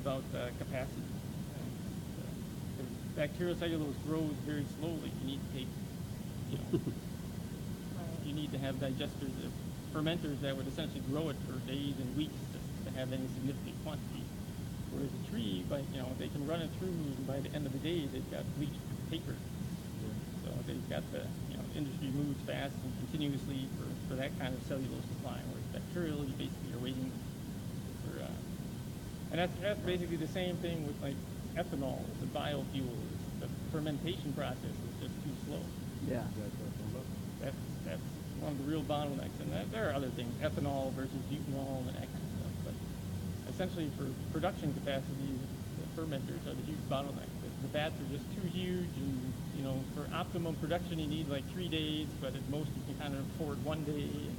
about capacity. Bacterial cellulose grows very slowly. You need to take, you know, you need to have digesters, fermenters that would essentially grow it for days and weeks to have any significant quantity. Whereas a tree, they can run it through, and by the end of the day, they've got bleached paper. So they've got industry moves fast and continuously for that kind of cellulose supply. Whereas bacterial, you basically are waiting for, and that's basically the same thing with like ethanol, the biofuel. The fermentation process is just too slow. Yeah. That's one of the real bottlenecks. And there are other things, ethanol versus butanol and that kind of stuff. But essentially for production capacity, the fermenters are the huge bottleneck. The vats are just too huge, and for optimum production you need like 3 days, but at most you can kind of afford 1 day, and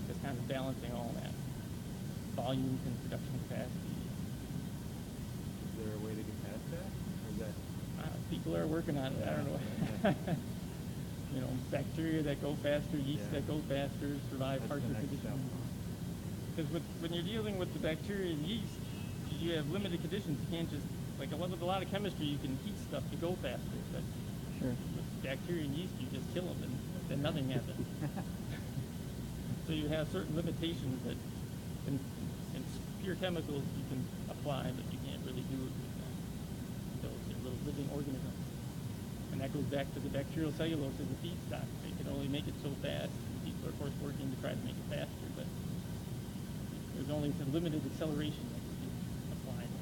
just kind of balancing all that. Volume and production capacity. Is there a way to get past that? Or is that people are working on it. I don't know. Bacteria that go faster, yeast that go faster, survive harsher conditions. Because when you're dealing with the bacteria and yeast, you have limited conditions. You can't just, like with a lot of chemistry, you can heat stuff to go faster. But with bacteria and yeast, you just kill them, and then nothing happens. So you have certain limitations that in pure chemicals you can apply, but you can't really do it with those little living organisms. And that goes back to the bacterial cellulose as a feedstock. They can only make it so fast. People are, of course, working to try to make it faster, but there's only some limited acceleration that can be applied.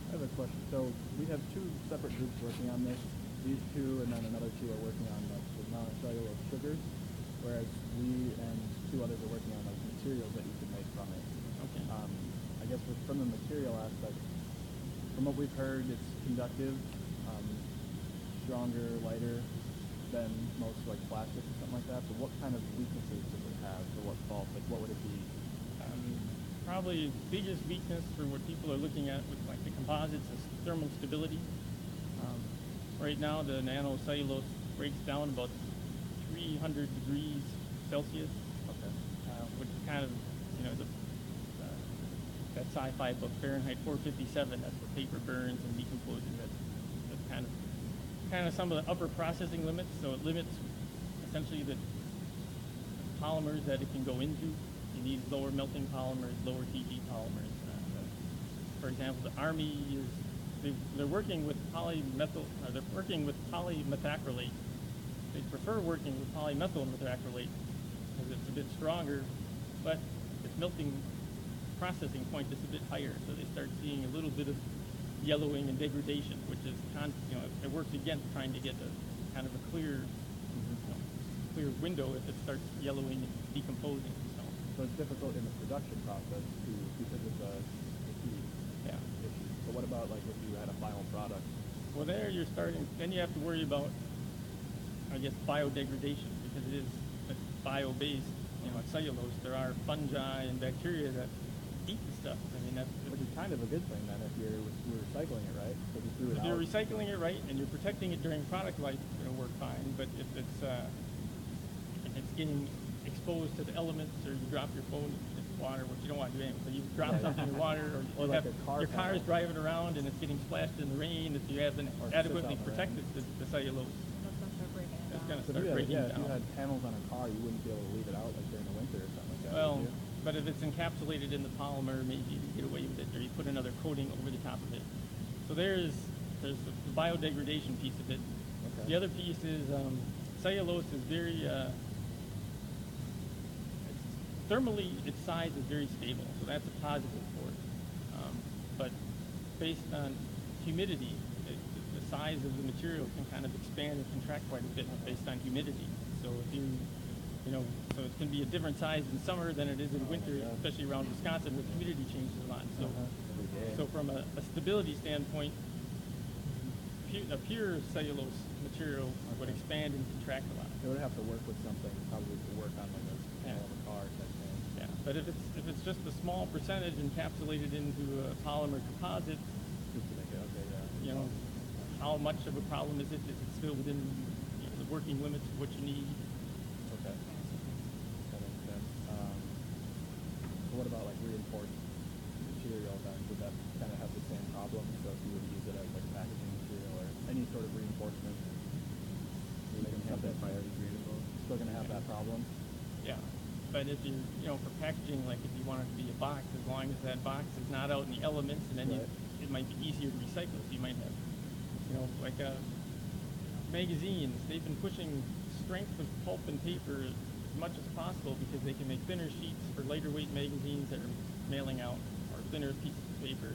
I have a question. So we have two separate groups working on this. These two, and then another two are working on the non-cellulose sugars, whereas we and two others are working on like materials that you can make from it. Okay. I guess from the material aspect, from what we've heard, it's conductive, stronger, lighter than most like plastic or something like that. But what kind of weaknesses does it have, or what faults? Like what would it be? Probably the biggest weakness for what people are looking at with like the composites is thermal stability. Right now the nanocellulose breaks down about 300 degrees Celsius, which is kind of, that sci-fi book Fahrenheit 457, that's where paper burns and decomposes. That's kind of some of the upper processing limits. So it limits essentially the polymers that it can go into. You need lower melting polymers, lower TG polymers. For example, the Army they're working with they're working with polymethacrylate. They prefer working with polymethyl methacrylate because it's a bit stronger, but its melting processing point is a bit higher, so they start seeing a little bit of yellowing and degradation, which is it works against trying to get a kind of a clear window if it starts yellowing and decomposing. So it's difficult in the production process because of the heat issue. So what about like if you had a final product? Well, then you have to worry about, I guess, biodegradation, because it is bio-based. Cellulose, there are fungi and bacteria that eat the stuff. Which is kind of a good thing then if you're recycling it right. If you threw it if out. you're recycling it right and you're protecting it during product life, it'll work fine. But if it's getting exposed to the elements, or you drop your phone in water, which you don't want to do anyway, but you drop something in water, or like your car is driving around and it's getting splashed in the rain, if you haven't adequately protected the cellulose, it's going to start breaking down. If you had panels on a car, you wouldn't be able to leave it out like during the winter or something like that. Well, but if it's encapsulated in the polymer, maybe you can get away with it, or you put another coating over the top of it. So there's the biodegradation piece of it. Okay. The other piece is cellulose is very thermally, its size is very stable, so that's a positive for it. But based on humidity, the size of the material can kind of expand and contract quite a bit based on humidity. So so it can be a different size in summer than it is in winter, especially around Wisconsin, where the humidity changes a lot. So from a stability standpoint, a pure cellulose material would expand and contract a lot. It would have to work with something probably to work on like a panel of a car type thing. Yeah, but if it's just a small percentage encapsulated into a polymer composite, Just to make it how much of a problem is it? Is it still within the working limits of what you need? Okay. That makes sense. So what about like reinforced material, then would that kind of have the same problem? So if you would use it as like packaging material or any sort of reinforcement, you're going to have that biodegradable. Still going to have that problem. Yeah, but if you for packaging, like if you want it to be a box, as long as that box is not out in the elements, and then it might be easier to recycle. So you might have, like magazines. They've been pushing strength of pulp and paper as much as possible because they can make thinner sheets for lighter weight magazines that are mailing out, or thinner pieces of paper.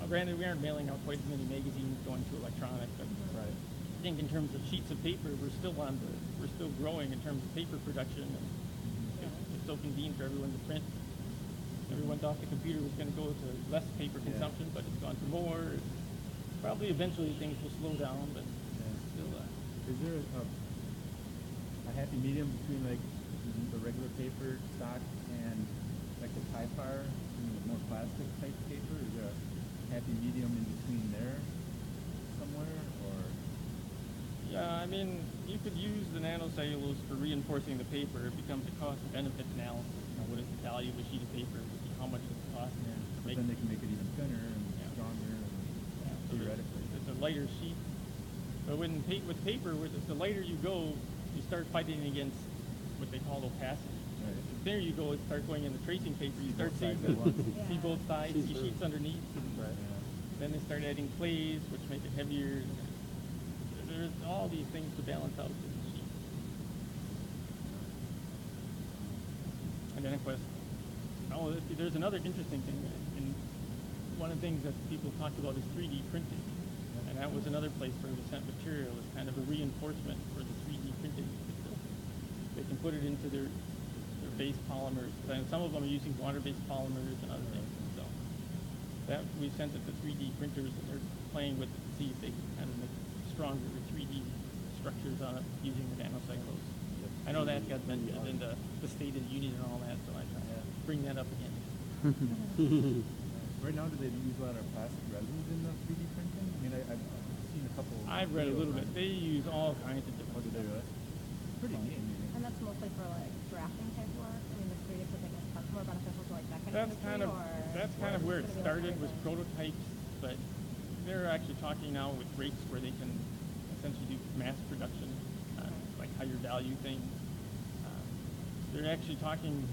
Granted, we aren't mailing out quite as many magazines going to electronic, but Right. I think in terms of sheets of paper, we're still growing in terms of paper production, and it's so convenient for everyone to print. Everyone thought the computer was going to go to less paper consumption, but it's gone to more. Probably eventually things will slow down, but still. Is there a happy medium between like the regular paper stock and like the Typar and the more plastic type paper? Is there a happy medium in between there somewhere, or? Yeah, I mean, you could use the nanocellulose for reinforcing the paper. It becomes a cost-benefit analysis. What is the value of a sheet of paper? How much does it cost? But then they can make it even thinner and stronger, and theoretically. It's a lighter sheet. But with paper, the lighter you go, you start fighting against what they call opacity. Right. The thinner you go, it starts going into tracing paper. You start seeing see both sides, see sheets underneath. And then they start adding clays, which make it heavier. There's all these things to balance out in the sheet. And then, of course, there's another interesting thing. And one of the things that people talk about is 3D printing. And that was another place where we sent material as kind of a reinforcement for the 3D printing facility. They can put it into their base polymers. And some of them are using water-based polymers and other things. So that we sent it to 3D printers, and they're playing with it to see if they can kind of make stronger 3D structures on it using the nanocellulose. I know that got mentioned in the State of the Union and all that, so I try to bring that up again. Right now, do they use a lot of plastic resins in the 3D printing? I mean, I've seen a couple. I've read a little bit. They use all kinds of different. Oh, do they really? Pretty neat. And that's mostly for like drafting type work. I mean, the 3D printing is much more beneficial to like that kind That's of kind of where it started, was prototypes, but they're actually talking now with rates where they can essentially do mass production, like higher value things. They're actually talking.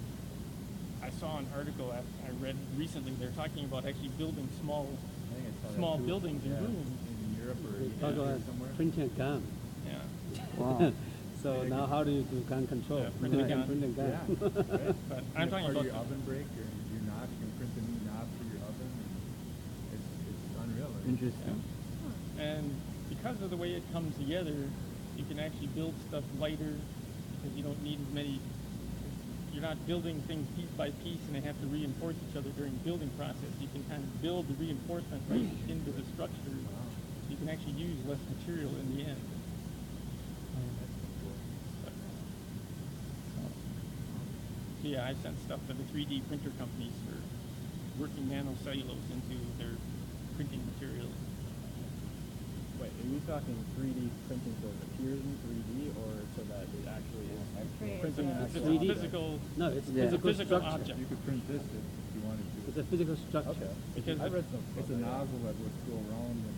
I saw an article I read recently. They're talking about actually building small buildings and rooms in Europe or Talk about somewhere. printing a gun. Yeah. Wow. So now how do you do gun control? Yeah, print a You can gun. print a gun. Yeah, right. But I'm talking part about of your oven break or your knob. You can print a new knob for your oven. And it's unreal. Interesting. And because of the way it comes together, you can actually build stuff lighter because you don't need as many. You're not building things piece by piece, and they have to reinforce each other during the building process. You can kind of build the reinforcement right into the structure. You can actually use less material in the end. So yeah, I sent stuff to the 3D printer companies for working nanocellulose into their printing material. Wait, are you talking 3D printing so it appears in 3D, or so that it actually is printing an It's actual a 3D? physical. No, it's Yeah. It's a physical structure. object. You could print this if you wanted to. It's a physical structure. Okay. Because I read some. It's a nozzle that would go around and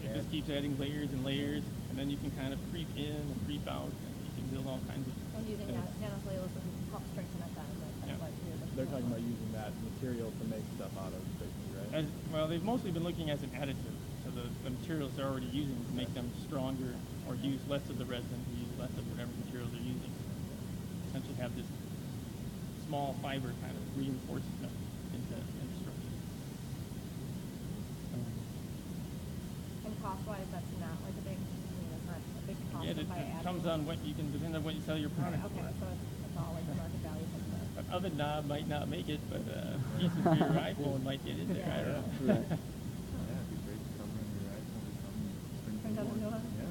It just keeps adding layers and layers, and then you can kind of creep in and creep out, and you can build all kinds of. And using nanocellulose to help strengthen it down. Yeah. They're talking about using that material to make stuff out of, basically, right? Well, they've mostly been looking as an additive to the materials they're already using to make them stronger, or use less of the resin, use less of whatever material they're using. Essentially have this small fiber kind of reinforcement into structure. And cost-wise, that's not like a big, it's not a big cost. Yeah, it comes on what you can, depend on what you sell your product Okay, for. so it's all like the market value of the. An oven knob might not make it, but pieces for your iPhone might get in there. I don't know. yeah, it'd be great to cover in your iPhone or something. Print out a new one? Yeah.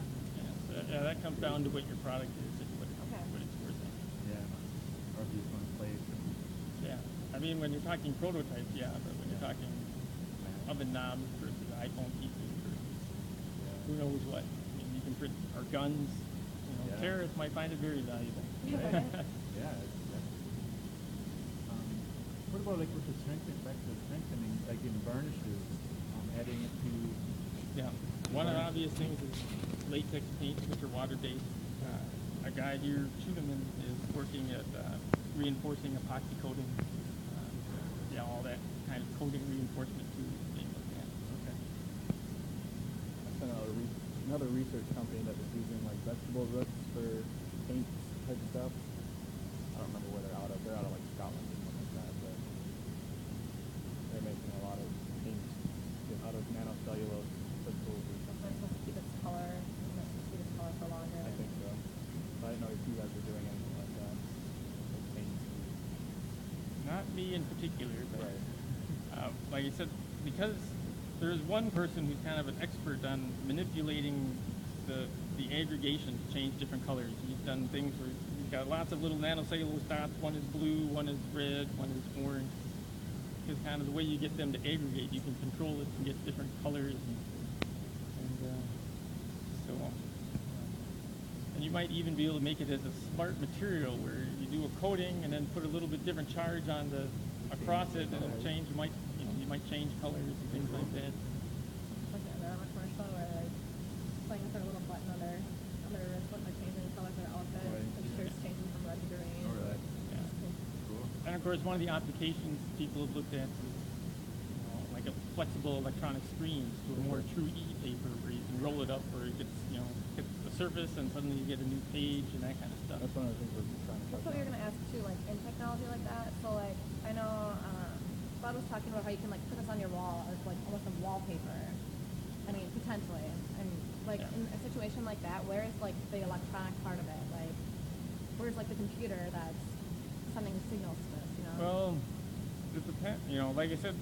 Yeah, that comes down to what your product is and what it's worth. Yeah. Or if you just want to play it. Yeah, I mean, when you're talking prototypes, yeah, but when you're talking oven knobs versus iPhone pieces versus who knows what. I mean, you can print our guns. Terrorists might find it very valuable. Yeah, it's What about like with the strengthening, like in varnishes, adding it to? Yeah. One of the obvious things is latex paints, which are water-based. A guy here, Schuneman, is working at reinforcing epoxy coating. Yeah, all that kind of coating reinforcement too is being looked at. Okay. I sent out another research company that was using like vegetable roots for paint type stuff. I don't remember where they're out of. They're out of like Scotland or something like that. But they're making a lot of paint out of nanocellulose crystals or It's something. supposed to keep its color, keep its color for longer. I think so. But I didn't know if you guys were doing anything like that. Like paints. Not me in particular, but Right. like I said, because there's one person who's kind of an expert on manipulating the aggregation to change different colors. He's done things where he's got lots of little nanocellulose dots. One is blue, one is red, one is orange. Because kind of the way you get them to aggregate, you can control it and get different colors and so on. And you might even be able to make it as a smart material where you do a coating and then put a little bit different charge on the across it, and it'll change. You might change colors and things like that. Like that commercial where they're like playing with their little button on their wrist when they're changing the color of their outfit. Right. The shirt's changing from red to green. All right. Yeah. Cool. And of course, one of the applications people have looked at is like a flexible electronic screens to a more true e-paper where you can roll it up or it gets hits the surface and suddenly you get a new page and that kind of stuff. That's one of the things we're trying to That's touch what you're on. gonna ask too, like in technology like that. So like I know Bud was talking about how you can like put this on your wall as like almost a wallpaper. I mean potentially, and like Yeah. in a situation like that, where is like the electronic part of it? Like where's like the computer that's sending signals to this? You know? Well, it depends. Like I said,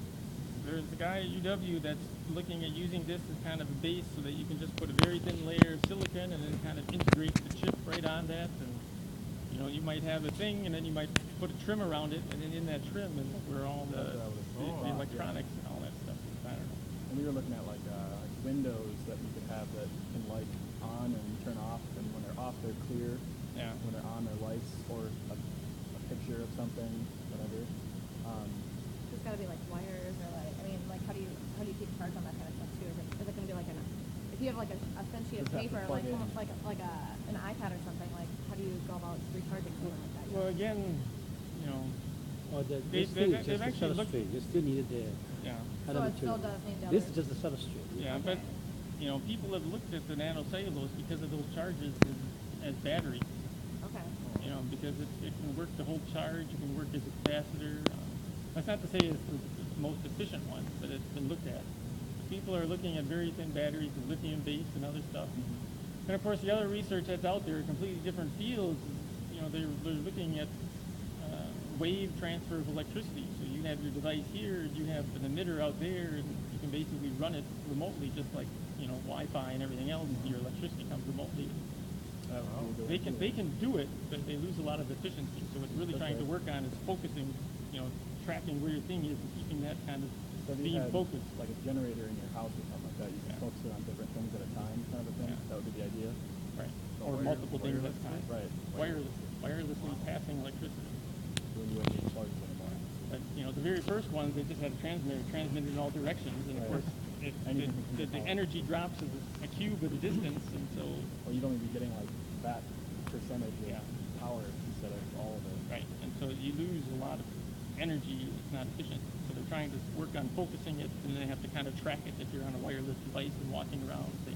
there's a guy at UW that's looking at using this as kind of a base so that you can just put a very thin layer of silicon and then kind of integrate the chip right on that. And you might have a thing, and then you might put a trim around it, and then in that trim is where all the electronics and all that stuff is. I don't know. And we were looking at like windows that you could have that can light on and turn off, and when they're off, they're clear. Yeah. When they're on, they're lights, or a picture of something, whatever. There's got to be like wires or like how do you keep charge on that kind of stuff too? Is it going to be like if you have like a thin sheet of Just have to paper, plug like in. almost like an iPad or something, like how do you go about recharging something like that? Well, again, Or the, They- this they've thing is just a actually looked- substrate. You still need the yeah. other So it still material. does need the This other- is just a substrate. Yeah, but people have looked at the nanocellulose because of those charges as batteries. Okay. Because it can work to hold charge, it can work as a capacitor. That's not to say it's the most efficient one, but it's been looked at. People are looking at very thin batteries with lithium-based and other stuff. And of course, the other research that's out there in completely different fields, they're looking at wave transfer of electricity. So you have your device here, you have an emitter out there, and you can basically run it remotely, just like Wi-Fi and everything else. Your electricity comes remotely. They can do it, but they lose a lot of efficiency. So it's really trying to work on is focusing, tracking where your thing is and keeping that kind of So if you being had focused. like a generator in your house or something like that, you can Yeah. focus it on different things at a time, kind of a thing. Yeah. That would be the idea. Right. So Or multiple things at a time. Right. Wirelessly passing electricity. When you wouldn't need plugs anymore. But the very first ones, they just had a transmitter transmitted in all directions, and of Right. course, Anything can the control. energy drops as a cube at a distance, and so Well, you'd only be getting like that percentage of Yeah. power instead of all of it. right, and so you lose a lot of energy. It's not efficient. So they're trying to work on focusing it, and they have to kind of track it if you're on a wireless device and walking around. They